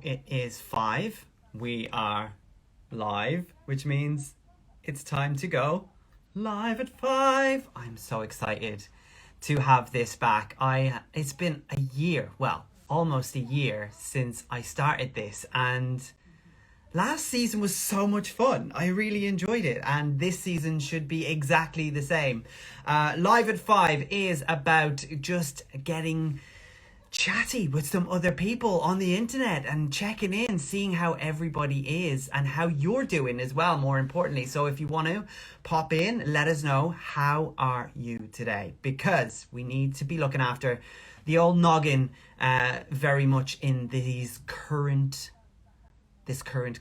It is 5. We are live, which means it's time to go live at 5. I'm so excited to have this back. It's been a year, well, almost a year since I started this, and last season was so much fun. I really enjoyed it, and this season should be exactly the same. Live at 5 is about just getting chatty with some other people on the internet and checking in, seeing how everybody is and how you're doing as well, more importantly. So if you want to pop in, let us know, how are you today? Because we need to be looking after the old noggin very much in this current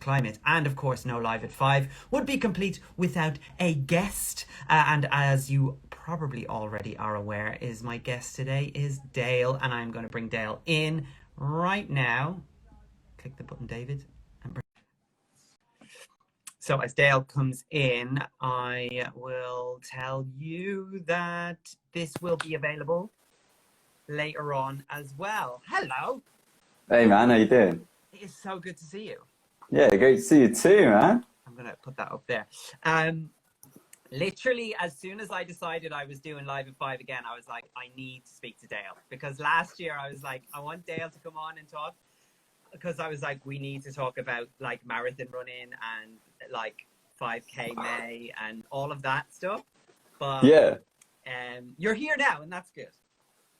climate. And of course, no Live at 5 would be complete without a guest. And as you probably already are aware, is my guest today is Dale, and I'm going to bring Dale in right now. Click the button, David. So as Dale comes in, I will tell you that this will be available later on as well. Hello. Hey man, how you doing? It is so good to see you. Yeah, great to see you too, man. I'm going to put that up there. Literally, as soon as I decided I was doing Live at 5 again, I was like, I need to speak to Dale. Because last year I was like, I want Dale to come on and talk. Because I was like, we need to talk about like marathon running and like 5K May and all of that stuff. But yeah, you're here now, and that's good.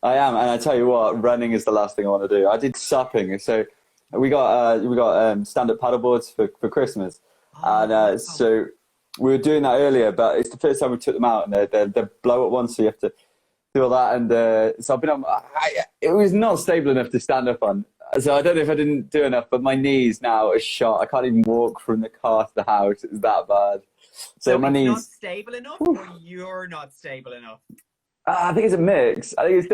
I am, and I tell you what, running is the last thing I want to do. I did supping, so we got stand-up paddle boards for Christmas, and so we were doing that earlier, but it's the first time we took them out, and they're blow at once, so you have to do all that, and so I've been on. It was not stable enough to stand up on, so I don't know if I didn't do enough, but my knees now are shot. I can't even walk from the car to the house. It's that bad. So my it's knees not stable enough, or you're not stable enough? I think it's a mix. I think it's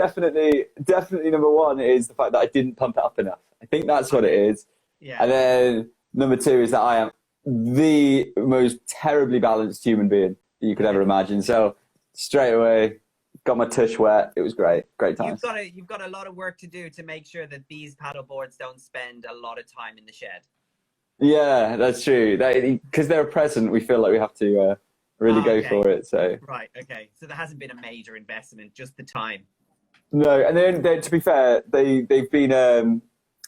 definitely number one is the fact that I didn't pump it up enough. I think that's what it is. Yeah. And then number two is that I am the most terribly balanced human being you could ever imagine. So straight away, got my tush wet. It was great. Great times. You've got a lot of work to do to make sure that these paddle boards don't spend a lot of time in the shed. Yeah, that's true. Because they're a present, we feel like we have to really go for it. So right, okay. So there hasn't been a major investment, just the time. No, and then to be fair, they've been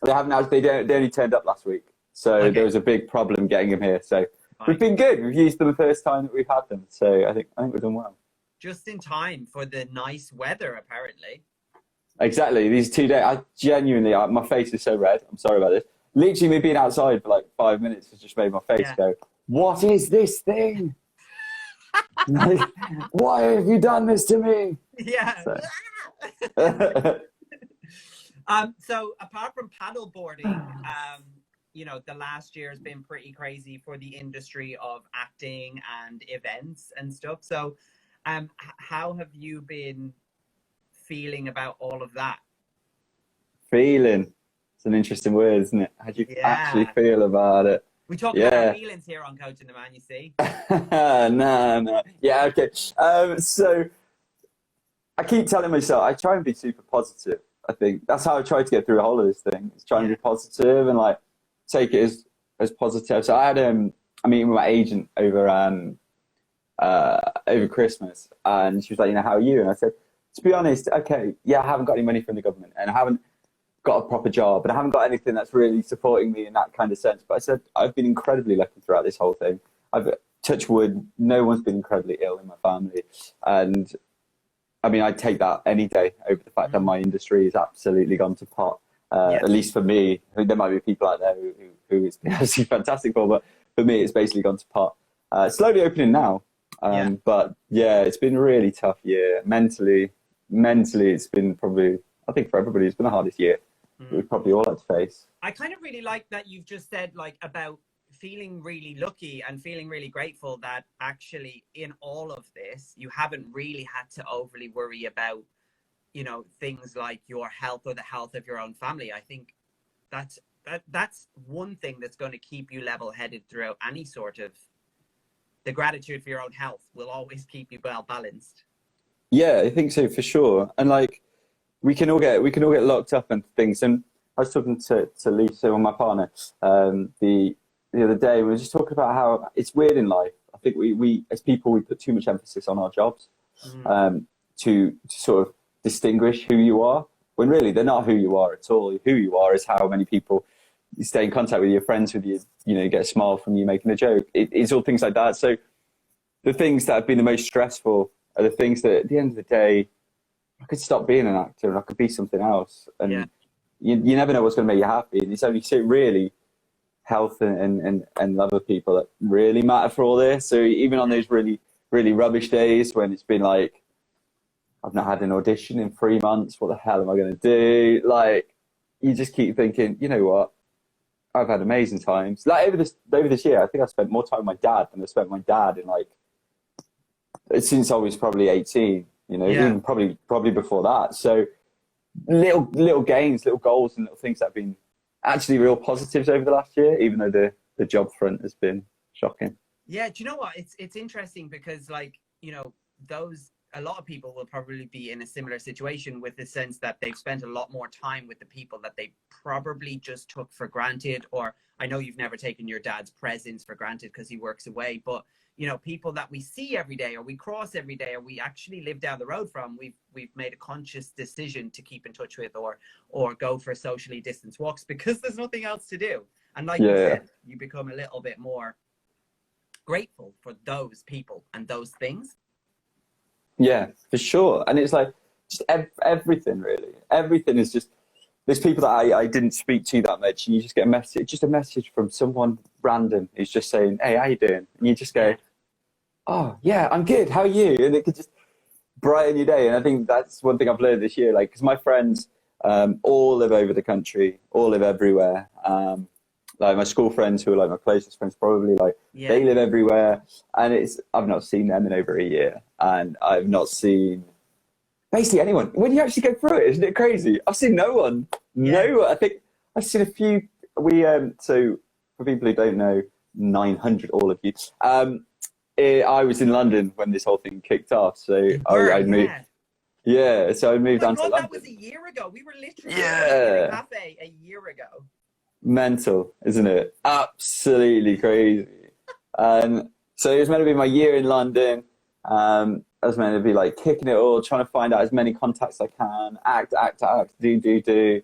they haven't actually they only turned up last week, so there was a big problem getting them here. So we've been good. We've used them the first time that we've had them, so I think we've done well. Just in time for the nice weather, apparently. Exactly. These 2 days, I genuinely, my face is so red. I'm sorry about this. Literally, me being outside for like 5 minutes has just made my face go, "What is this thing? Like, why have you done this to me?" Yeah. So apart from paddle boarding, the last year has been pretty crazy for the industry of acting and events and stuff. So how have you been feeling about all of that? Feeling. It's an interesting word, isn't it? How do you actually feel about it? We talk about feelings here on Coaching the Man, you see. No. Yeah, okay. So I keep telling myself, I try and be super positive. I think that's how I try to get through a whole of this thing. Is trying to be positive and like take it as positive. So I had a meeting with my agent over Christmas, and she was like, how are you? And I said, to be honest, okay, I haven't got any money from the government, and I haven't got a proper job, and I haven't got anything that's really supporting me in that kind of sense. But I said, I've been incredibly lucky throughout this whole thing. I've touched wood, no one's been incredibly ill in my family. And I mean, I'd take that any day over the fact that my industry has absolutely gone to pot. At least for me, there might be people out there who it's been absolutely fantastic for, but for me, it's basically gone to pot. Slowly opening now. But yeah, it's been a really tough year. Mentally, it's been probably, I think for everybody, it's been the hardest year we've probably all had to face. I kind of really like that you've just said like about feeling really lucky and feeling really grateful that actually in all of this, you haven't really had to overly worry about, things like your health or the health of your own family. I think that's one thing that's going to keep you level-headed throughout any sort of, the gratitude for your own health will always keep you well balanced. Yeah, I think so for sure. And like, we can all get locked up into things. And I was talking to Lisa, my partner, the other day. We were just talking about how it's weird in life. I think we as people, we put too much emphasis on our jobs to sort of distinguish who you are, when really they're not who you are at all. Who you are is how many people you stay in contact with, your friends with you, you get a smile from you making a joke. It's all things like that. So the things that have been the most stressful are the things that at the end of the day, I could stop being an actor and I could be something else. And you never know what's going to make you happy. And it's only really health and love of people that really matter for all this. So even on those really, really rubbish days when it's been like, I've not had an audition in 3 months, what the hell am I going to do? Like, you just keep thinking, you know what? I've had amazing times. Like over this year, I think I spent more time with my dad than I spent with my dad in like, since I was probably 18, even probably before that. So little gains, little goals and little things that have been actually real positives over the last year, even though the job front has been shocking. Yeah, do you know what? It's interesting because a lot of people will probably be in a similar situation, with the sense that they've spent a lot more time with the people that they probably just took for granted. Or I know you've never taken your dad's presence for granted because he works away, but people that we see every day, or we cross every day, or we actually live down the road from, we've made a conscious decision to keep in touch with, or go for socially distanced walks because there's nothing else to do. And like you said, you become a little bit more grateful for those people and those things. Yeah, for sure. And it's like just everything, really. Everything is just, there's people that I didn't speak to that much, and you just get a message from someone random who's just saying, hey, how you doing? And you just go, oh, yeah, I'm good. How are you? And it could just brighten your day. And I think that's one thing I've learned this year, like, because my friends all live over the country, all live everywhere. Like my school friends, who are like my closest friends, probably they live everywhere, and I've not seen them in over a year, and I've not seen basically anyone. When you actually go through it, isn't it crazy? I've seen no one. No one. I think I've seen a few. So for people who don't know, 900, all of you. I was in London when this whole thing kicked off, so I moved. Yeah, so I moved on to London. That was a year ago. We were literally in a cafe a year ago. Mental, isn't it? Absolutely crazy. And so it was meant to be my year in London. I was meant to be like kicking it all, trying to find out as many contacts as I can, act, do.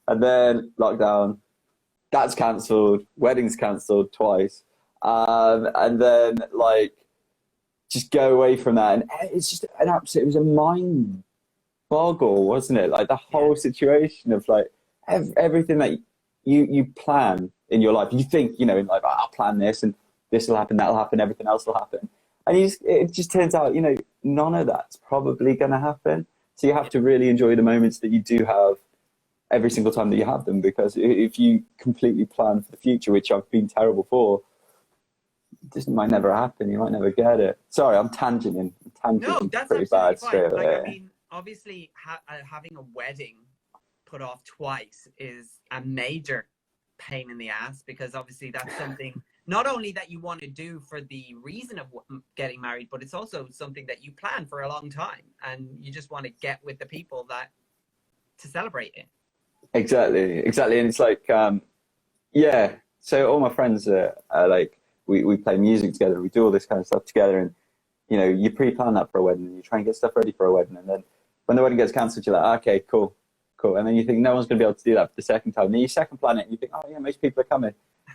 And then lockdown, that's cancelled, weddings cancelled twice. And then just go away from that. And it's just it was a mind boggle, wasn't it? Like the whole situation of everything that you plan in your life. You think, in life, I'll plan this and this will happen, that'll happen, everything else will happen. And it just turns out, none of that's probably going to happen. So you have to really enjoy the moments that you do have every single time that you have them, because if you completely plan for the future, which I've been terrible for, this might never happen. You might never get it. Sorry, I'm tangenting. No, that's pretty bad. Fine. I mean, obviously, having a wedding put off twice is a major pain in the ass, because obviously that's something not only that you want to do for the reason of getting married, but it's also something that you plan for a long time, and you just want to get with the people to celebrate it. Exactly. And it's so all my friends are we play music together, we do all this kind of stuff together, and you pre-plan that for a wedding, and you try and get stuff ready for a wedding, and then when the wedding gets cancelled, you're like, okay, cool. And then you think no one's going to be able to do that for the second time. And then you second plan it, and you think, oh yeah, most people are coming.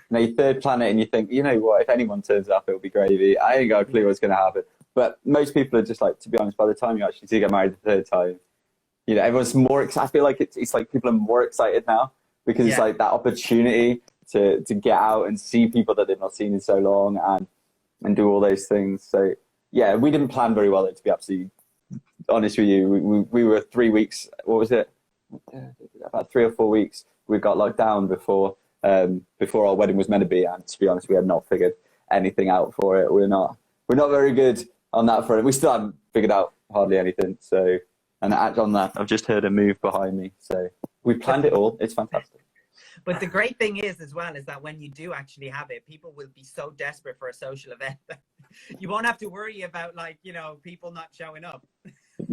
And then you third plan it, and you think, you know what, if anyone turns up, it'll be gravy. I ain't got a clue what's going to happen. But most people are just to be honest, by the time you actually do get married the third time, everyone's more excited. I feel like it's like people are more excited now, because it's like that opportunity to get out and see people that they've not seen in so long, and do all those things. So yeah, we didn't plan very well, to be absolutely honest with you. We were 3 weeks, what was it? About 3 or 4 weeks we got locked down before our wedding was meant to be, and to be honest, we had not figured anything out for it. We're not very good on that front. We still haven't figured out hardly anything. So, and on that, I've just heard a move behind me. So we planned it all. It's fantastic. But the great thing is that when you do actually have it, people will be so desperate for a social event that you won't have to worry about people not showing up.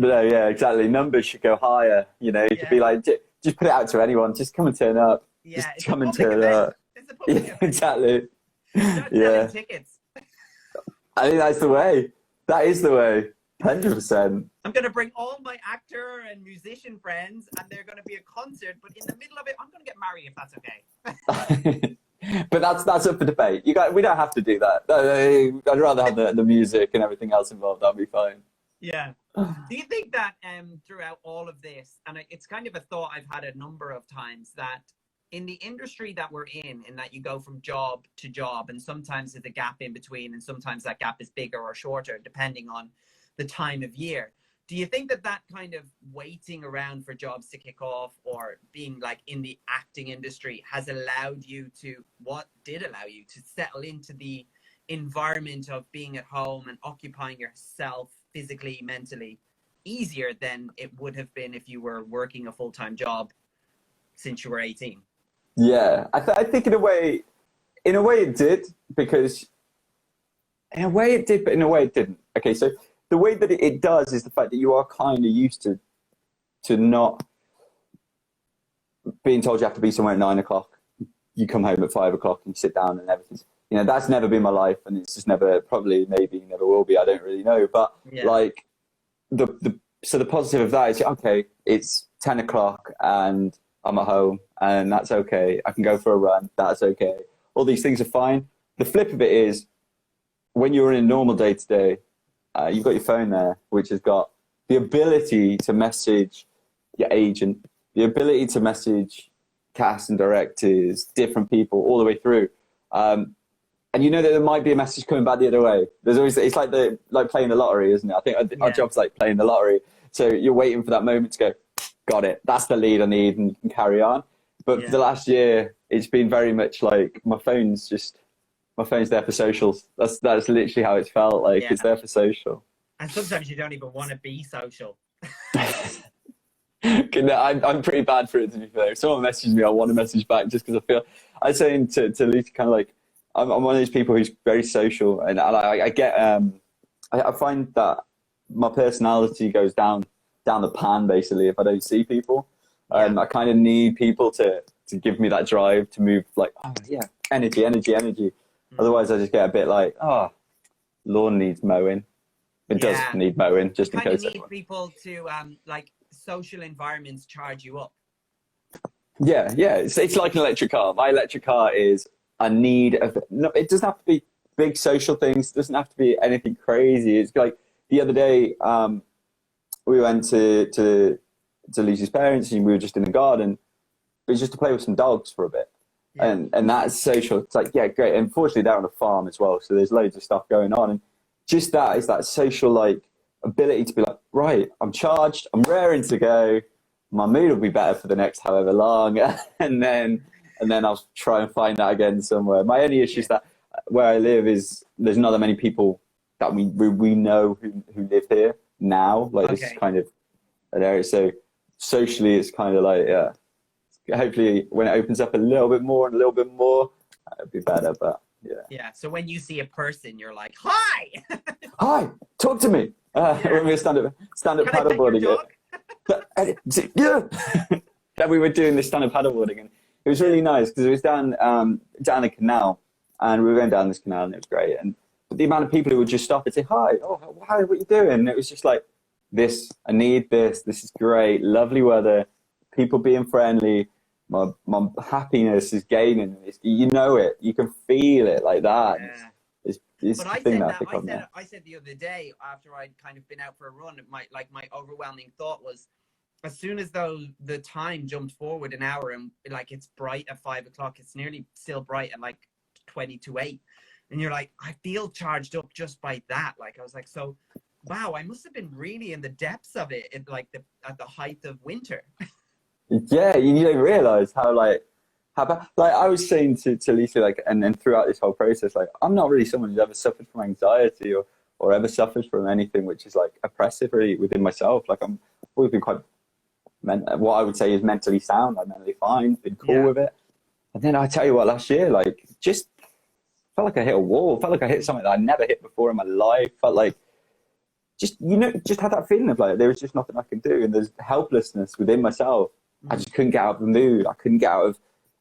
No, yeah, exactly. Numbers should go higher. You know, you could be Yeah. like, just put it out to anyone. Just come and turn up. Just Yeah, it's a come and public turn event. up. It's a public Yeah, event. exactly. Start selling Yeah, tickets. I think that's the way. That is the way. 100%. I'm going to bring all my actor and musician friends, and they're going to be a concert. But in the middle of it, I'm going to get married if that's okay. But that's up for debate. We don't have to do that. I'd rather have the music and everything else involved. That'd be fine. Yeah. Do you think that throughout all of this, and it's kind of a thought I've had a number of times, that in the industry that we're in that you go from job to job, and sometimes there's a gap in between, and sometimes that gap is bigger or shorter depending on the time of year. Do you think that that kind of waiting around for jobs to kick off, or being like in the acting industry, has allowed you to, what did allow you to settle into the environment of being at home and occupying yourself physically, mentally, easier than it would have been if you were working a full-time job since you were 18? Yeah, I think in a way it did, because in a way it did, but in a way it didn't. Okay, so the way that it does is the fact that you are kind of used to not being told you have to be somewhere at 9 o'clock. You come home at 5 o'clock and you sit down and everything's, you know, that's never been my life, and it's just never, probably, maybe never will be. I don't really know. But Yeah. like so the positive of that is, okay, it's 10 o'clock and I'm at home, and that's okay. I can go for a run. That's okay. All these things are fine. The flip of it is, when you're in a normal day to day, you've got your phone there, which has got the ability to message your agent, the ability to message cast and directors, different people all the way through. And you know that there might be a message coming back the other way. There's always, it's like playing the lottery, isn't it? I think our job's like playing the lottery. So you're waiting for that moment to go, got it, that's the lead I need, and you can carry on. But for the last year, it's been very much like my phone's there for socials. That's literally how it's felt like. It's there for social. And sometimes you don't even want to be social. I'm pretty bad for it, to be fair. If someone messages me, I want to message back, just because I was saying to Lucy, kind of like, I'm one of those people who's very social, and I get I find that my personality goes down the pan basically if I don't see people. I kind of need people to give me that drive to move, like, oh yeah, energy. Otherwise I just get a bit like, oh, lawn needs mowing. It does need mowing, just in case. You need people to like, social environments charge you up. Yeah, it's like an electric car. My electric car is a need of, no, it doesn't have to be big social things. It doesn't have to be anything crazy. It's like the other day, we went to Lucy's parents, and we were just in the garden. It was just to play with some dogs for a bit. Yeah. And that's social. It's like, yeah, great. And unfortunately, they're on a farm as well, so there's loads of stuff going on. And just that is that social, like, ability to be like, right, I'm charged, I'm raring to go. My mood will be better for the next however long, and then I'll try and find that again somewhere. My only issue is that where I live is there's not that many people that we know who live here now. Like, this is kind of an area. So socially, it's kind of like, yeah. Hopefully, when it opens up a little bit more, it'll be better. But yeah. Yeah. So when you see a person, you're like, hi. Hi, talk to me. When we were stand up paddleboarding. Yeah. That we were doing this stand up paddleboarding, and it was really nice because it was down the canal, and we were going down this canal, and it was great. And the amount of people who would just stop and say, hi, oh, hi, what are you doing? And it was just like, I need this. This is great. Lovely weather. People being friendly. My happiness is gaining. You know it. You can feel it like that. Yeah. It's but I said the other day, after I'd kind of been out for a run, my overwhelming thought was, as soon as though the time jumped forward an hour, and like, it's bright at 5 o'clock, it's nearly still bright at like 20 to 8. And you're like, I feel charged up just by that. Like, I was like, so, wow, I must have been really in the depths of it, at the height of winter. Yeah, you don't realize how bad, like I was saying to Lisa, like, and then throughout this whole process, like, I'm not really someone who's ever suffered from anxiety or ever suffered from anything which is like oppressive really within myself. Like, I'm always been quite, what I would say is mentally sound. I'm mentally fine, been cool with it. And then I tell you what, last year, like, just felt like I hit a wall. Felt like I hit something that I never hit before in my life. Felt like just, just had that feeling of like, there was just nothing I could do. And there's helplessness within myself. I just couldn't get out of the mood. I couldn't get out of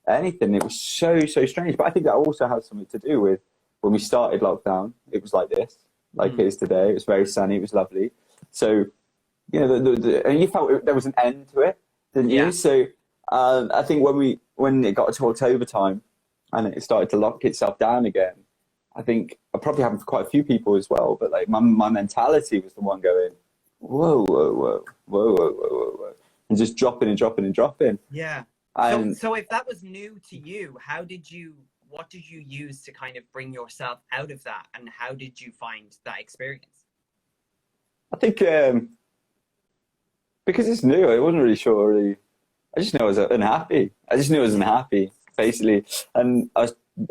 anything. It was so, so strange. But I think that also has something to do with when we started lockdown, it was like this, like it is today. It was very sunny. It was lovely. So, and you felt there was an end to it, didn't you? So I think when it got to October time and it started to lock itself down again, I think it probably happened for quite a few people as well. But like my mentality was the one going, whoa, whoa, whoa, whoa, whoa, whoa, whoa, whoa, and just dropping and dropping and dropping. Yeah. So if that was new to you, what did you use to kind of bring yourself out of that? And how did you find that experience? I think because it's new, I wasn't really sure. I just knew I was unhappy. Basically. And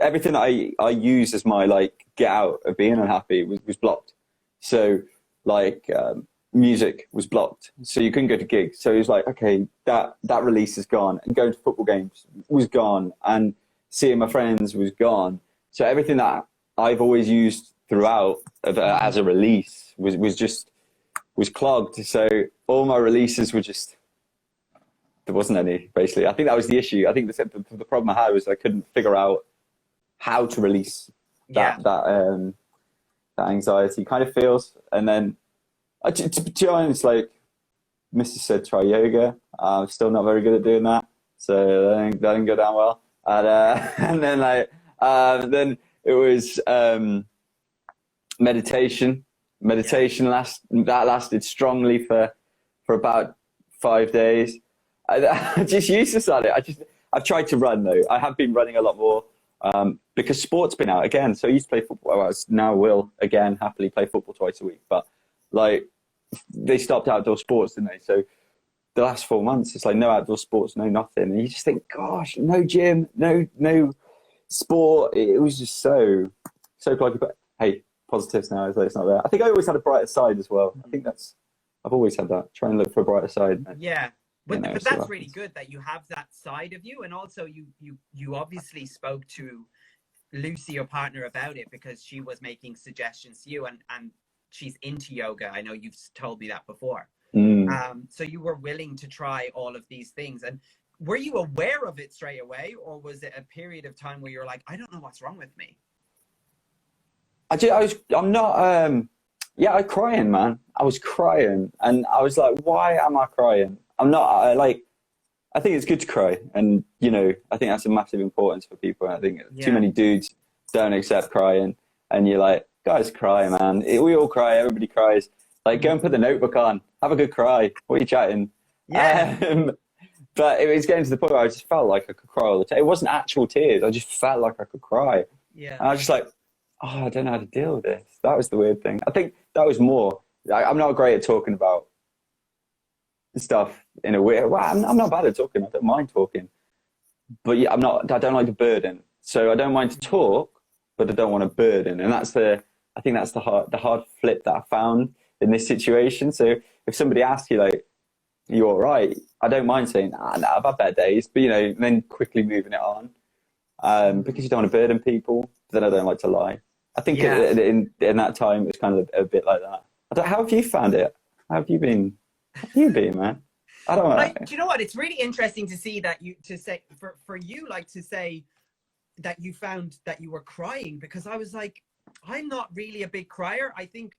everything that I use as my like get out of being unhappy was blocked. So like music was blocked, so you couldn't go to gigs. So it was like, okay, that release is gone, and going to football games was gone, and seeing my friends was gone. So everything that I've always used throughout as a release was clogged. So all my releases were just, there wasn't any, basically. I think that was the issue. I think the problem I had was I couldn't figure out how to release that anxiety kind of feels. And then to be honest, like Mrs. said, try yoga. I'm still not very good at doing that, so that didn't go down well. And then it was meditation. Meditation lasted strongly for about 5 days. I just useless at it. I've tried to run though. I have been running a lot more because sport's been out again. So I used to play football. I now will again happily play football twice a week, but like they stopped outdoor sports, didn't they? So the last 4 months, it's like no outdoor sports, no nothing. And you just think, gosh, no gym, no sport. It was just so pluggy. But hey, positives now, it's not there. I think I always had a brighter side as well. I think I've always had that. Try and look for a brighter side. Yeah. But that's really good that you have that side of you. And also you obviously spoke to Lucy, your partner, about it because she was making suggestions to you, and she's into yoga. I know you've told me that before. So you were willing to try all of these things. And were you aware of it straight away, or was it a period of time where you're like, I don't know what's wrong with me? I'm not, I crying, man. I was crying and I was like, why am I crying? I'm not, I think it's good to cry. And, I think that's a massive importance for people. I think too many dudes don't accept crying. And you're like, guys, cry, man. We all cry. Everybody cries. Like, go and put the notebook on. Have a good cry. What are you chatting? Yeah. But it was getting to the point where I just felt like I could cry all the time. It wasn't actual tears. I just felt like I could cry. Yeah. And I was just like, oh, I don't know how to deal with this. That was the weird thing. I think that was more. I'm not great at talking about stuff in a weird. Well, I'm not bad at talking. I don't mind talking, but I don't like the burden. So I don't mind to talk, but I don't want to burden. And I think that's the hard flip that I found in this situation. So if somebody asks you like, "Are you all right?" I don't mind saying, "Nah, I've had bad days," but then quickly moving it on because you don't want to burden people. Then I don't like to lie. I think in that time it was kind of a bit like that. How have you found it? How have you been? How have you been, man? I don't know. Do you know what? It's really interesting to see that for you to say that you found that you were crying, because I was like, I'm not really a big crier. I think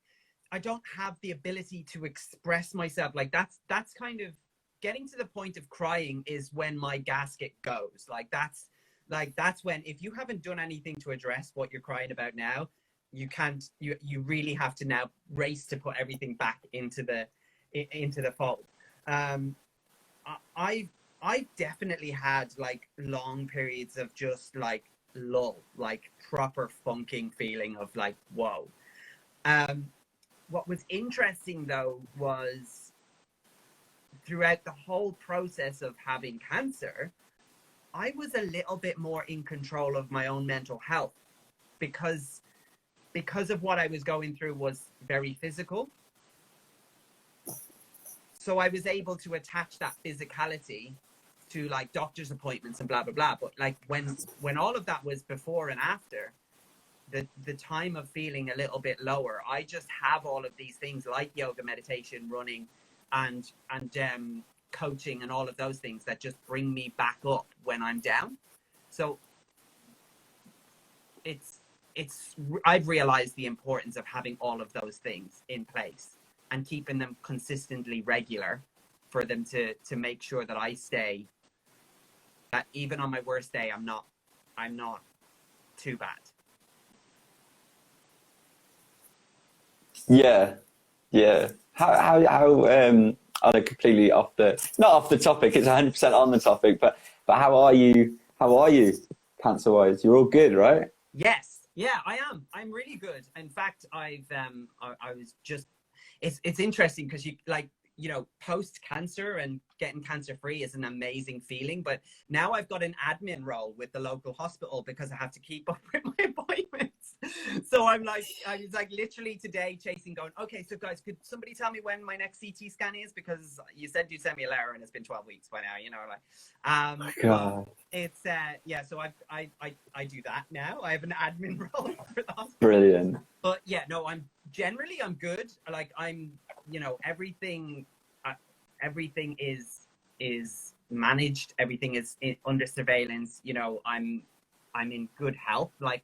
I don't have the ability to express myself. Like that's kind of getting to the point of crying is when my gasket goes. That's when, if you haven't done anything to address what you're crying about now, you really have to now race to put everything back into the fold. I've definitely had like long periods of just like lull, like proper funking feeling of like, whoa. What was interesting though was throughout the whole process of having cancer, I was a little bit more in control of my own mental health because of what I was going through was very physical. So I was able to attach that physicality to like doctor's appointments and blah, blah, blah. But like when all of that was before and after, the time of feeling a little bit lower, I just have all of these things like yoga, meditation, running, and coaching, and all of those things that just bring me back up when I'm down. So I've realized the importance of having all of those things in place and keeping them consistently regular for them to make sure that I stay, that even on my worst day, I'm not too bad. Yeah, yeah. How on a completely not off the topic, it's 100% on the topic, but how are you cancer wise? You're all good, right? Yes, yeah, I am. I'm really good. In fact, I was just, it's interesting because post cancer and getting cancer free is an amazing feeling, but now I've got an admin role with the local hospital because I have to keep up with my appointments. So I was like literally today chasing, going, okay, so guys, could somebody tell me when my next CT scan is, because you said you'd send me a letter and it's been 12 weeks by now, God. it's yeah, so I do that now. I have an admin role for the hospital. Brilliant. But yeah, no, I'm good. Like I'm, everything is managed. Everything is under surveillance. I'm in good health. Like,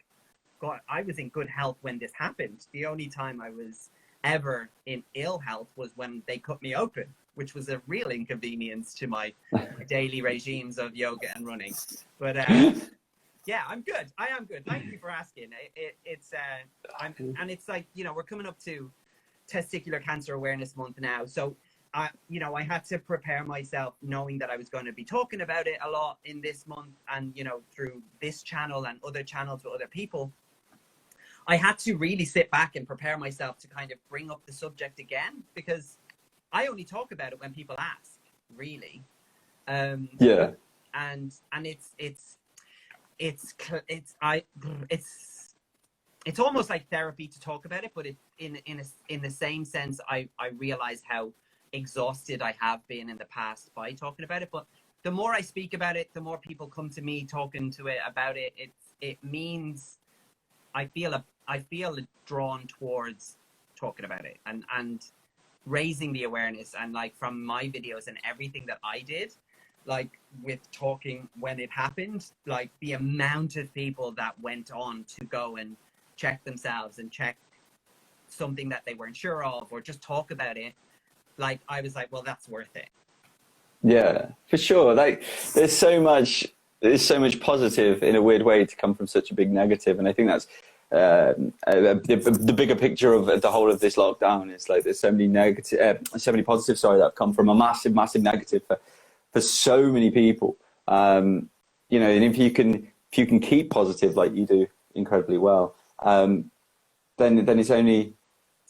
God, I was in good health when this happened. The only time I was ever in ill health was when they cut me open, which was a real inconvenience to my daily regimes of yoga and running. But yeah, I'm good. I am good. Thank you for asking. It's like, we're coming up to Testicular Cancer Awareness Month now. So, I had to prepare myself knowing that I was going to be talking about it a lot in this month, and, through this channel and other channels with other people. I had to really sit back and prepare myself to kind of bring up the subject again, because I only talk about it when people ask, really. Yeah. And it's almost like therapy to talk about it, but in the same sense, I realize how exhausted I have been in the past by talking about it. But the more I speak about it, the more people come to me talking to it about it. It means I feel drawn towards talking about it and raising the awareness. And like from my videos and everything that I did, like with talking when it happened, like the amount of people that went on to go and check themselves and check something that they weren't sure of, or just talk about it, like I was like, well, that's worth it. Yeah, for sure. Like there's so much positive in a weird way to come from such a big negative, and I think that's the bigger picture of the whole of this lockdown is like there's so many positives, that have come from a massive negative for so many people. And if you can keep positive like you do incredibly well, then it's only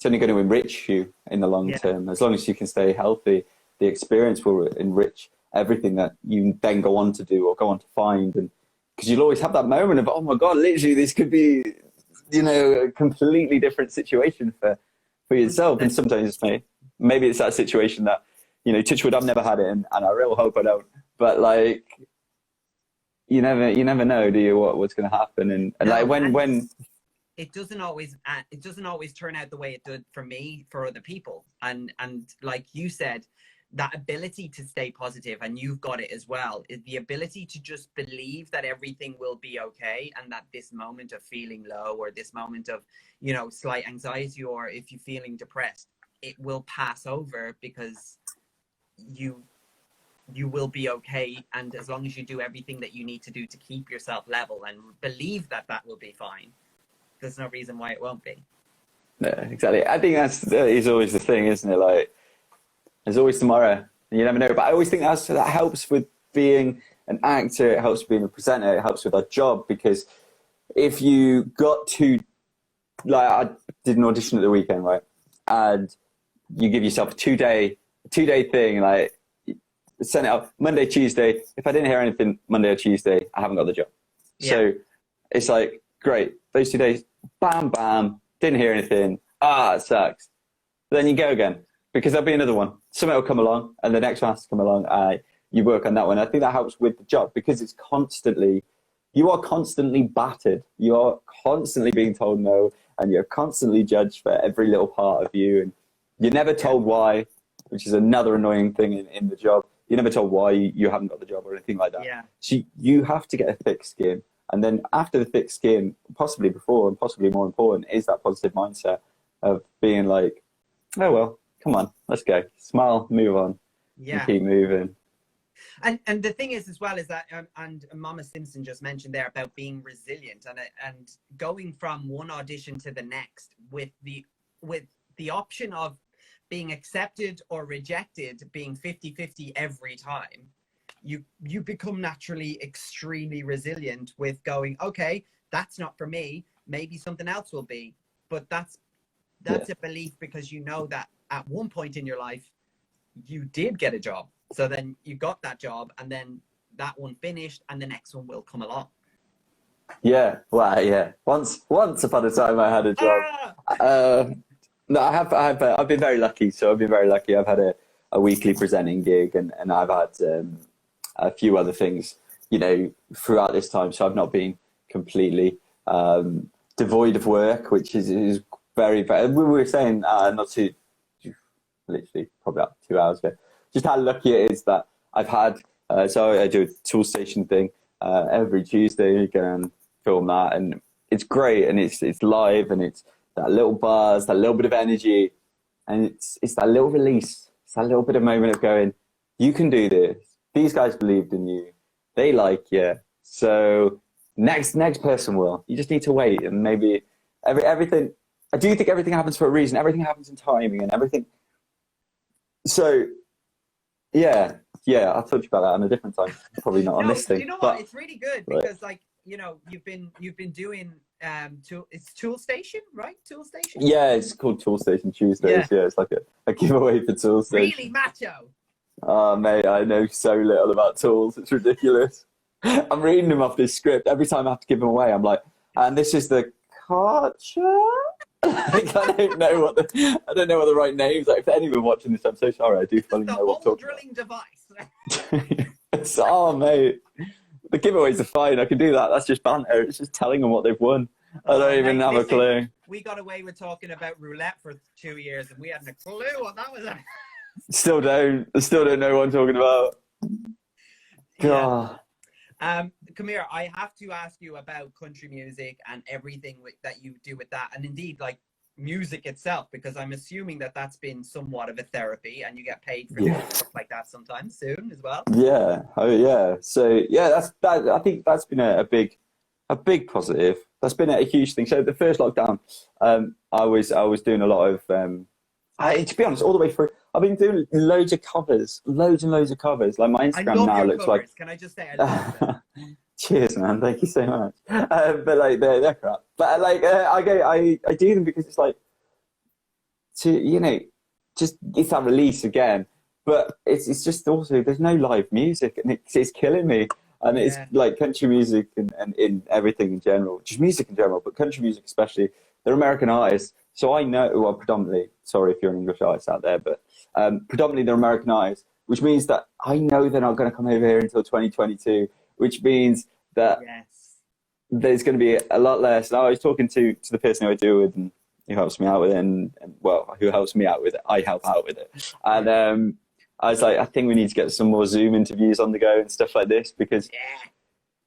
going to enrich you in the long term. As long as you can stay healthy, the experience will enrich everything that you then go on to do or go on to find. And because you'll always have that moment of, oh my God, literally this could be, a completely different situation for yourself. And sometimes maybe it's that situation that, touch wood, I've never had it, and I really hope I don't. But like, you never know, do you, what's going to happen? And like when it doesn't always turn out the way it did for me, for other people. And like you said, that ability to stay positive, and you've got it as well, is the ability to just believe that everything will be okay, and that this moment of feeling low, or this moment of, slight anxiety, or if you're feeling depressed, it will pass over, because you will be okay. And as long as you do everything that you need to do to keep yourself level and believe that will be fine, there's no reason why it won't be. Yeah, exactly. I think that is always the thing, isn't it? Like, there's always tomorrow, and you never know. But I always think that helps with being an actor. It helps being a presenter. It helps with our job, because if you got to, like, I did an audition at the weekend, right? And you give yourself a two-day thing, like, send it up Monday, Tuesday. If I didn't hear anything Monday or Tuesday, I haven't got the job. Yeah. So it's like, great, those 2 days, bam, bam, didn't hear anything. It sucks. But then you go again, because there'll be another one. Something will come along, and the next one has to come along. You work on that one. I think that helps with the job, because it's constantly, you are constantly battered. You are constantly being told no, and you're constantly judged for every little part of you, and you're never told why, which is another annoying thing in the job. You're never told why you haven't got the job or anything like that. Yeah. So you have to get a thick skin. And then after the thick skin, possibly before and possibly more important, is that positive mindset of being like, oh, well, come on, let's go. Smile, move on, and keep moving. And the thing is as well is that, and Mama Simpson just mentioned there about being resilient and going from one audition to the next with the option of being accepted or rejected being 50-50 every time. You become naturally extremely resilient with going, okay, that's not for me, maybe something else will be. But that's a belief, because you know that at one point in your life you did get a job, so then you got that job, and then that one finished and the next one will come along. Once upon a time I had a job. No, I've been very lucky. So I've been very lucky. I've had a weekly presenting gig, and I've had a few other things, throughout this time. So I've not been completely devoid of work, which is very, very. We were saying literally probably about 2 hours ago, just how lucky it is that I've had. So I do a Toolstation thing every Tuesday. You go and film that, and it's great, and it's live, and it's that little buzz, that little bit of energy, and it's that little release. It's that little bit of moment of going, you can do this. These guys believed in you. They like you. So next person will. You just need to wait, and maybe everything. I do think everything happens for a reason. Everything happens in timing, and everything. So yeah, I'll talk to you about that on a different time. Probably not on this thing. You know what? It's really good because, you've been doing it's Toolstation, right? Toolstation. Yeah, it's called Toolstation Tuesdays. Yeah, it's like a giveaway for Toolstation. Really macho. Oh, mate, I know so little about tools. It's ridiculous. I'm reading them off this script. Every time I have to give them away, I'm like, and this is the Karcher? I don't know what the right names are. If anyone watching this, I'm so sorry. I do fully know what I'm talking drilling device. Oh, mate. The giveaways are fine. I can do that. That's just banter. It's just telling them what they've won. I don't even have a clue. We got away with talking about roulette for 2 years, and we hadn't a clue what that was. Still don't know what I'm talking about. God. Come here, I have to ask you about country music and everything that you do with that, and indeed like music itself, because I'm assuming that that's been somewhat of a therapy, and you get paid for stuff like that sometimes soon as well. Yeah. Oh yeah. So yeah, I think that's been a big positive. That's been a huge thing. So the first lockdown, I was doing a lot of to be honest, all the way through, I've been doing loads and loads of covers. Like my Instagram now looks covers. like. Can I just say I love them? Cheers, man. Thank you so much. But like they're crap. But like I do them because it's like just it's that release again. But it's just also there's no live music, and it's killing me. And it's like country music and in everything in general, just music in general, but country music especially. They're American artists, so I know, well, predominantly, sorry if you're an English artist out there, but predominantly they're American artists, which means that I know they're not going to come over here until 2022, which means that there's going to be a lot less. And I was talking to the person who I do with and who helps me out with it, and who helps me out with it. I help out with it. And I was like, I think we need to get some more Zoom interviews on the go and stuff like this, because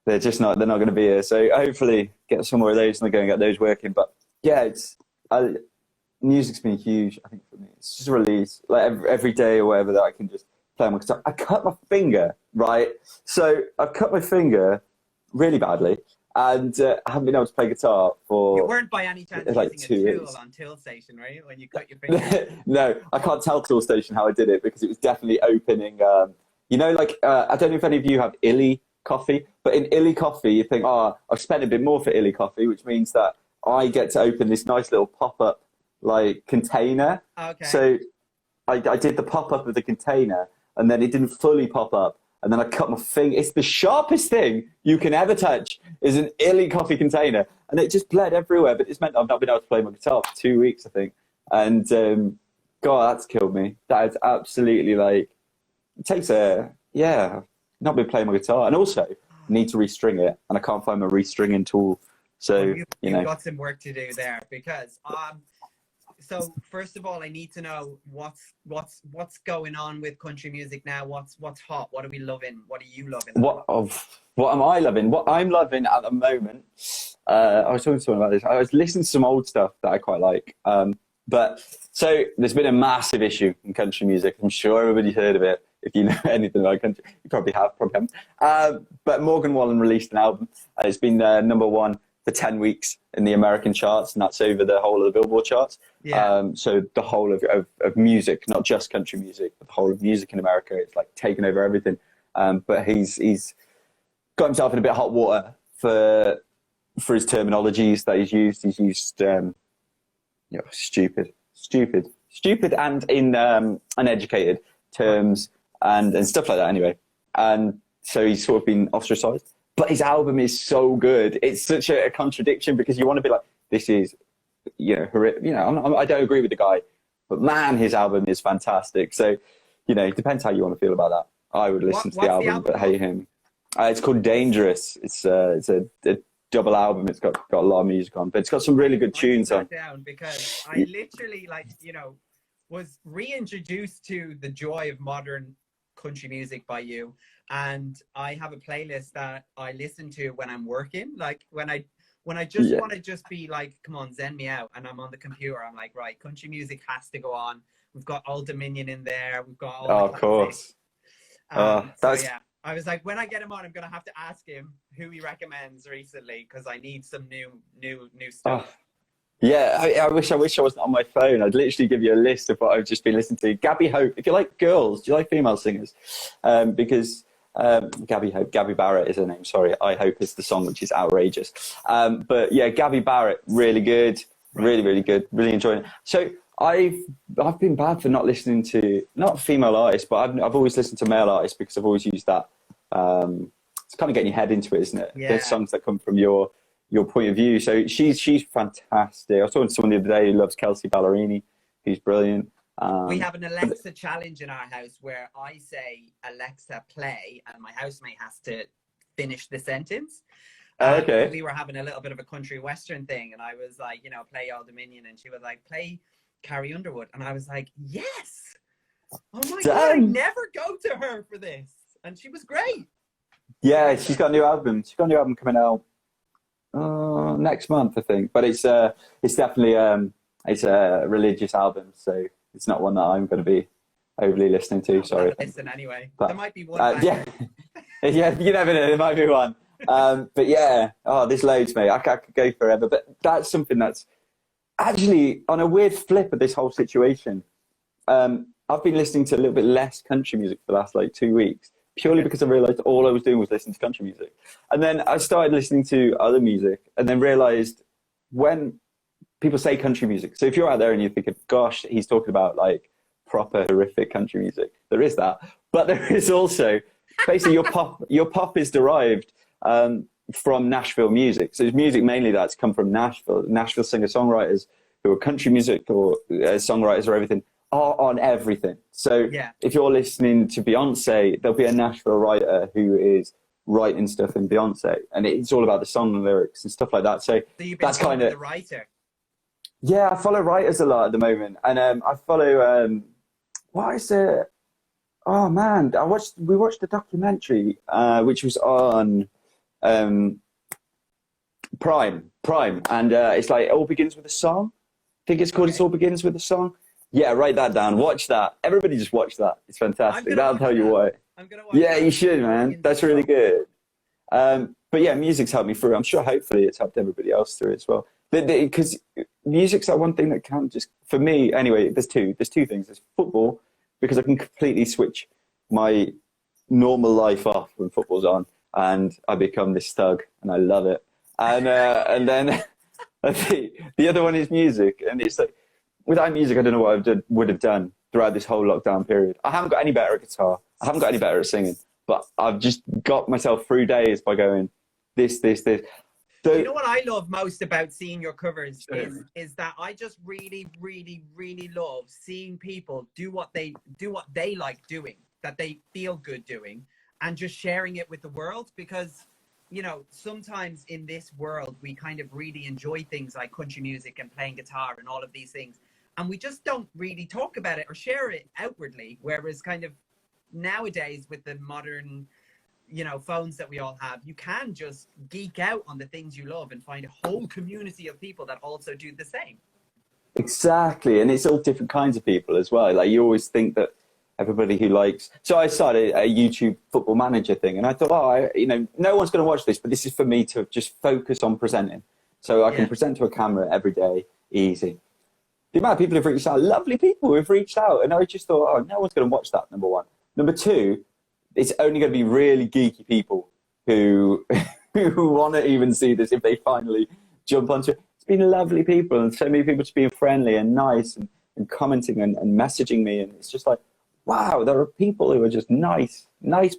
they're not going to be here. So hopefully get some more of those and go and get those working. But yeah, music's been huge, I think, for me. It's just a release, like every day or whatever, that I can just play on my guitar. I cut my finger, right? So I've cut my finger really badly, and I haven't been able to play guitar for. You weren't by any chance like using 2 a tool weeks. on Toolstation, were you, when you cut your finger? No, I can't tell Toolstation how I did it, because it was definitely opening. I don't know if any of you have Illy coffee, but in Illy coffee, you think, I've spent a bit more for Illy coffee, which means that I get to open this nice little pop-up like container. Okay. So I did the pop-up of the container, and then it didn't fully pop up, and then I cut my finger. It's the sharpest thing you can ever touch is an Illy coffee container, and it just bled everywhere. But it's meant I've not been able to play my guitar for 2 weeks, I think. And God, that's killed me. That is absolutely like, it takes not been playing my guitar. And also need to restring it, and I can't find my restringing tool. So Well, you you've know, got some work to do there because so first of all I need to know what's going on with country music now. What's hot? What are we loving? What are you loving? what am I loving? What I'm loving at the moment. I was talking to someone about this. I was listening to some old stuff that I quite like. But so there's been a massive issue in country music. I'm sure everybody's heard of it. If you know anything about country, you probably have, probably haven't. But Morgan Wallen released an album. It's been #1 for 10 weeks in the American charts, and that's over the whole of the Billboard charts. Yeah. So the whole of music, not just country music, but the whole of music in America, it's like taken over everything. But he's got himself in a bit of hot water for his terminologies that he's used. He's used stupid and in uneducated terms and stuff like that anyway. And so he's sort of been ostracized. But his album is so good. It's such a contradiction because you want to be like, this is, I don't agree with the guy, but man, his album is fantastic. So, it depends how you want to feel about that. I would listen to the album, but hate him. It's called Dangerous. It's a double album. It's got a lot of music on, but it's got some really good tunes on. Down because I literally was reintroduced to the joy of modern country music by you, and I have a playlist that I listen to when I'm working, like when I just want to just be like, come on, zen me out, and I'm on the computer, I'm like, right, country music has to go on. We've got Old Dominion in there, we've got all of course. So yeah, I was like, when I get him on, I'm gonna have to ask him who he recommends recently because I need some new stuff. Yeah, I wish I wasn't on my phone. I'd literally give you a list of what I've just been listening to. Gabby Hope. If you like girls, do you like female singers? Because Gabby Hope, Gabby Barrett is her name. Sorry, I Hope is the song, which is outrageous. But yeah, Gabby Barrett, really good, really good, really enjoying it. So I've been bad for not listening to not female artists, but I've always listened to male artists because I've always used that. It's kind of getting your head into it, isn't it? Yeah. There's songs that come from your point of view. So she's fantastic. I was talking to someone the other day who loves Kelsey Ballerini, who's brilliant. We have an Alexa challenge in our house where I say, Alexa, play, and my housemate has to finish the sentence. Okay. We were having a little bit of a country western thing, and I was like, play Old Dominion, and she was like, play Carrie Underwood. And I was like, yes! Oh my God, I never go to her for this. And she was great. Yeah, she's got a new album. She's got a new album coming out next month, I think. But it's definitely it's a religious album, so it's not one that I'm going to be overly listening to. Sorry. Listen anyway. But, there might be one. Yeah, you never know. There might be one. But yeah, there's loads, mate. I could go forever. But that's something that's actually on a weird flip of this whole situation. I've been listening to a little bit less country music for the last 2 weeks. Purely because I realised all I was doing was listening to country music. And then I started listening to other music and then realised when people say country music, so if you're out there and you're thinking, gosh, he's talking about proper horrific country music, there is that. But there is also, basically your pop is derived from Nashville music. So it's music mainly that's come from Nashville singer-songwriters who are country music or songwriters or everything. Are on everything. So if you're listening to Beyonce, there'll be a Nashville writer who is writing stuff in Beyonce, and it's all about the song and lyrics and stuff like that. So you've been kind of the writer. Yeah, I follow writers a lot at the moment, and I follow what is it? Oh man, we watched a documentary which was on Prime, and it's like It All Begins With a Song. I think it's called It All Begins With a Song. Yeah, write that down. Watch that. Everybody just watch that. It's fantastic. That'll tell you why. I'm gonna watch that. You should, man. That's really good. But yeah, music's helped me through. I'm sure hopefully it's helped everybody else through as well. Because music's that one thing that can't just, for me anyway, there's two things. There's football, because I can completely switch my normal life off when football's on and I become this thug and I love it. And then the other one is music, and it's like, without music, I don't know what I would have done throughout this whole lockdown period. I haven't got any better at guitar. I haven't got any better at singing. But I've just got myself through days by going this. So, you know what I love most about seeing your covers is that I just really, really, really love seeing people do what they like doing, that they feel good doing, and just sharing it with the world. Because you know, sometimes in this world, we kind of really enjoy things like country music and playing guitar and all of these things. And we just don't really talk about it or share it outwardly. Whereas kind of nowadays with the modern, you know, phones that we all have, you can just geek out on the things you love and find a whole community of people that also do the same. Exactly, and it's all different kinds of people as well. Like you always think that everybody who likes. So I started a YouTube Football Manager thing, and I thought, no one's going to watch this, but this is for me to just focus on presenting, so I can present to a camera every day, easy. The amount of people who've reached out, lovely people who've reached out, and I just thought, oh, no one's going to watch that. Number one. Number two, it's only going to be really geeky people who who want to even see this if they finally jump onto it. It's been lovely people, and so many people just being friendly and nice and commenting and messaging me, and it's just like, wow, there are people who are just nice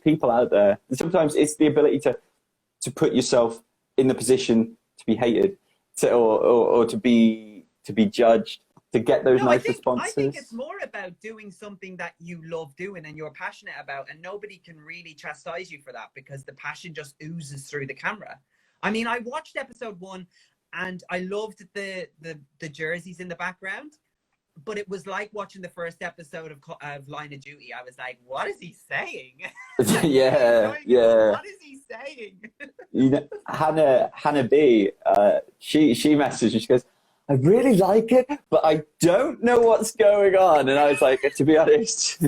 people out there. And sometimes it's the ability to put yourself in the position to be hated, or to be judged, to get those nice responses. I think it's more about doing something that you love doing and you're passionate about, and nobody can really chastise you for that because the passion just oozes through the camera. I mean, I watched episode 1 and I loved the jerseys in the background. But it was like watching the first episode of Line of Duty. I was like, what is he saying? Yeah. What is he saying? You know, Hannah B, she messaged and she goes, I really like it, but I don't know what's going on. And I was like, to be honest,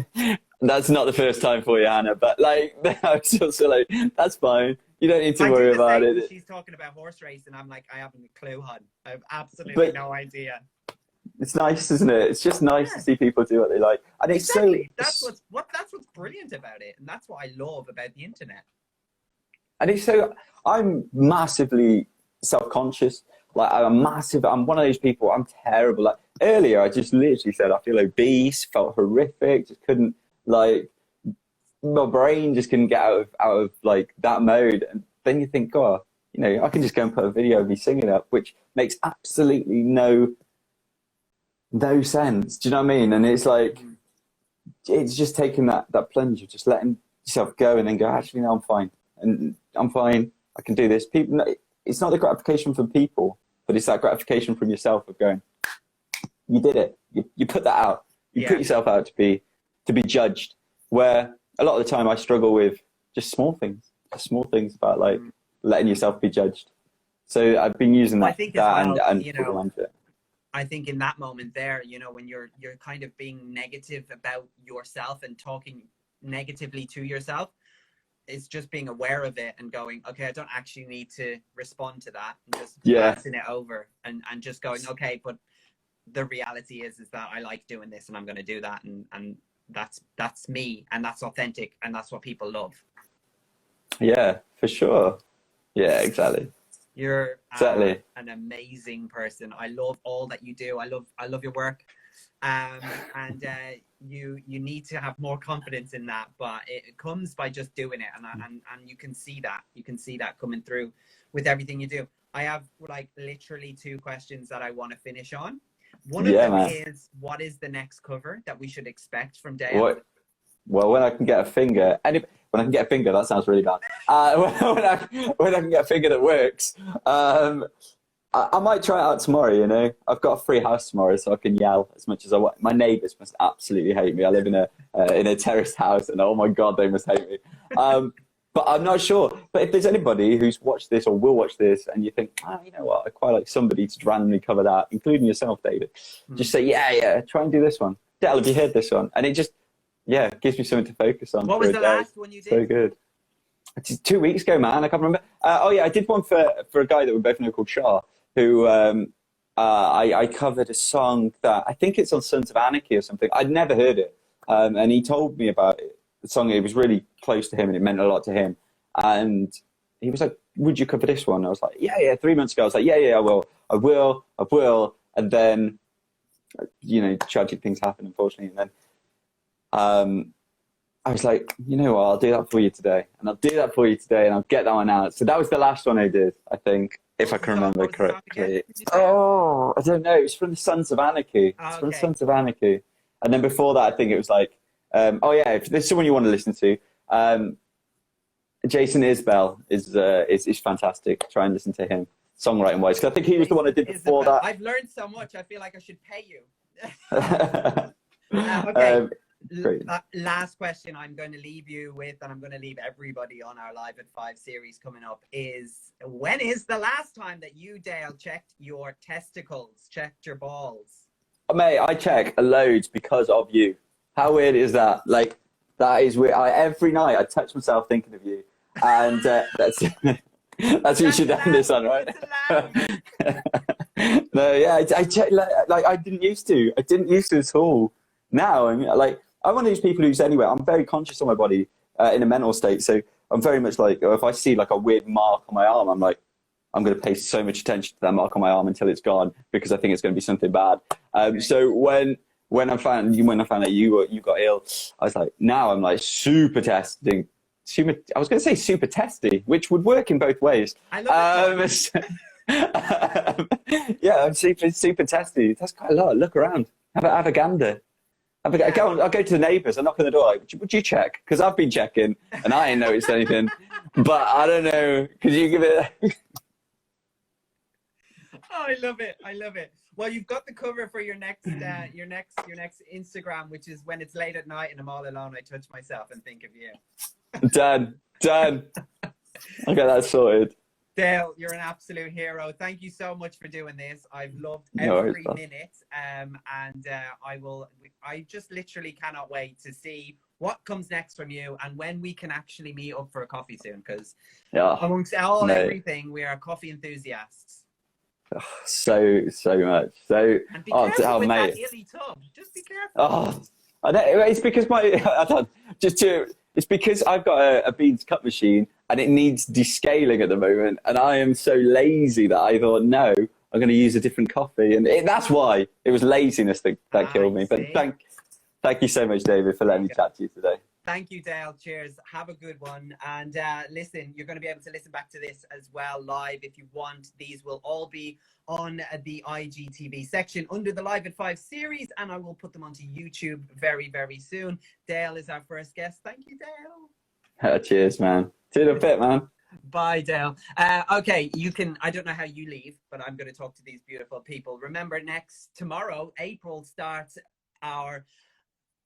that's not the first time for you, Hannah. But like, I was also like, that's fine. You don't need to worry about it. She's talking about horse race, and I'm like, I haven't a clue, hon. I have absolutely no idea. It's nice, isn't it? It's just nice to see people do what they like, and it's that's what's brilliant about it, and that's what I love about the internet. And it's so I'm massively self-conscious. Like I'm one of those people. I'm terrible. Like earlier, I just literally said I feel obese, felt horrific, just couldn't like my brain just couldn't get out of like that mode. And then you think, God, you know, I can just go and put a video of me singing up, which makes absolutely no sense. Do you know what I mean? And it's like, it's just taking that plunge of just letting yourself go and then go, actually, no, I'm fine. And I'm fine. I can do this. People, it's not the gratification from people, but it's that gratification from yourself of going, you did it. You put that out. You put yourself out to be judged, where a lot of the time I struggle with just small things about like letting yourself be judged. So I've been using that, and you know, I think in that moment there, you know, when you're kind of being negative about yourself and talking negatively to yourself, it's just being aware of it and going, okay, I don't actually need to respond to that, and just passing it over and just going, okay, but the reality is that I like doing this and I'm going to do that, and that's me, and that's authentic, and that's what people love. Yeah, for sure. Yeah, exactly. You're exactly an amazing person. I love all that you do. I love your work, and you need to have more confidence in that. But it comes by just doing it, and you can see that coming through with everything you do. I have like literally 2 questions that I want to finish on. One of them is, what is the next cover that we should expect from Dale? Well, when I can get a finger, when I can get a finger, that sounds really bad. When I can get a finger that works, I might try it out tomorrow. You know, I've got a free house tomorrow, so I can yell as much as I want. My neighbours must absolutely hate me. I live in a terraced house, and oh my God, they must hate me. But I'm not sure. But if there's anybody who's watched this or will watch this, and you think, you know what, I'd quite like somebody to randomly cover that, including yourself, David, just say, yeah, try and do this one. Dale, have you heard this one? And it just, gives me something to focus on. What was the last one you did? So good. It's 2 weeks ago, man. I can't remember. I did one for a guy that we both know called Shah, who I covered a song that I think it's on Sons of Anarchy or something. I'd never heard it. And he told me about it. The song, it was really close to him and it meant a lot to him. And he was like, would you cover this one? I was like, yeah, 3 months ago. I was like, yeah, I will. And then, you know, tragic things happen, unfortunately. And then I was like, you know what, I'll do that for you today. And I'll do that for you today, and I'll get that one out. So that was the last one I did, I think, if I can remember correctly. Oh, I don't know. It was from the Sons of Anarchy. It's from the Sons of Anarchy. And then before that, I think it was like, if there's someone you want to listen to, Jason Isbell is fantastic. Try and listen to him, songwriting wise, because I think he was the one I did before that. I've learned so much. I feel like I should pay you. Great. Last question I'm going to leave you with, and I'm going to leave everybody on our Live at 5 series coming up, is when is the last time that you, Dale, checked your testicles, checked your balls? Oh, mate, I check loads because of you. How weird is that? Like, that is weird. Every night I touch myself thinking of you, and that's what you should end this on, right? No, yeah, I check, like I didn't used to at all. Now I'm like, I'm one of these people who's, anyway, I'm very conscious of my body in a mental state. So I'm very much like, if I see like a weird mark on my arm, I'm like, I'm going to pay so much attention to that mark on my arm until it's gone, because I think it's going to be something bad. So when I found out you got ill, I was like, now I'm like super testing. I was going to say super testy, which would work in both ways. I love it. Yeah, I'm super testy. That's quite a lot. Look around. Have a gander. I'll go to the neighbours. I knock on the door. Like, would you check? Because I've been checking and I ain't noticed anything. But I don't know. Could you give it? Oh, I love it. I love it. Well, you've got the cover for your next Instagram, which is when it's late at night and I'm all alone. I touch myself and think of you. Done. I'll get that sorted. Dale, you're an absolute hero. Thank you so much for doing this. I've loved every minute. I just literally cannot wait to see what comes next from you and when we can actually meet up for a coffee soon, because amongst everything, we are coffee enthusiasts. Oh, so much. So, and be careful with that illy tub. Just be careful. Oh, I know. It's because it's because I've got a beans cut machine and it needs descaling at the moment, and I am so lazy that I thought, no, I'm going to use a different coffee, and that's why it was laziness that killed me. But thank you so much, David, for letting me chat to you today. Thank you, Dale. Cheers. Have a good one. And listen, you're going to be able to listen back to this as well live if you want. These will all be on the IGTV section under the Live at 5 series, and I will put them onto YouTube very, very soon. Dale is our first guest. Thank you, Dale. Cheers, man. See you in a bit, man. Bye, Dale. Okay, I don't know how you leave, but I'm going to talk to these beautiful people. Remember, tomorrow, April, starts our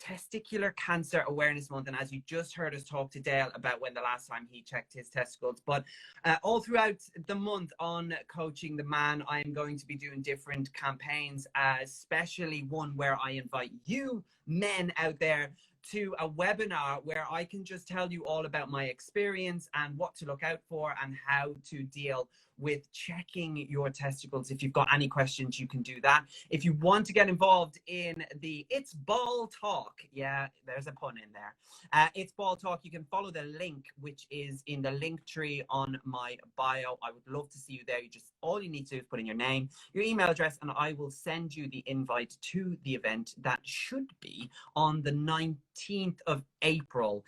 Testicular Cancer Awareness Month, and as you just heard us talk to Dale about when the last time he checked his testicles, but all throughout the month on Coaching the Man, I am going to be doing different campaigns, especially one where I invite you men out there to a webinar where I can just tell you all about my experience and what to look out for and how to deal with checking your testicles. If you've got any questions, you can do that. If you want to get involved in the It's Ball Talk, yeah, there's a pun in there. It's Ball Talk. You can follow the link, which is in the link tree on my bio. I would love to see you there. All you need to do is put in your name, your email address, and I will send you the invite to the event. That should be on the 19th of April.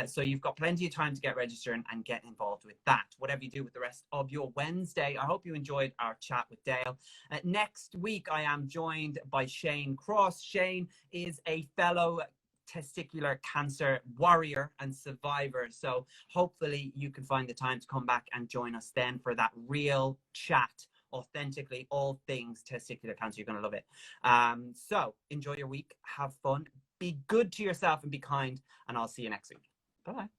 So you've got plenty of time to get registered and get involved with that. Whatever you do with the rest of your Wednesday, I hope you enjoyed our chat with Dale. Next week, I am joined by Shane Cross. Shane is a fellow testicular cancer warrior and survivor. So hopefully you can find the time to come back and join us then for that real chat, authentically, all things testicular cancer. You're going to love it. So enjoy your week. Have fun. Be good to yourself and be kind. And I'll see you next week. Bye-bye.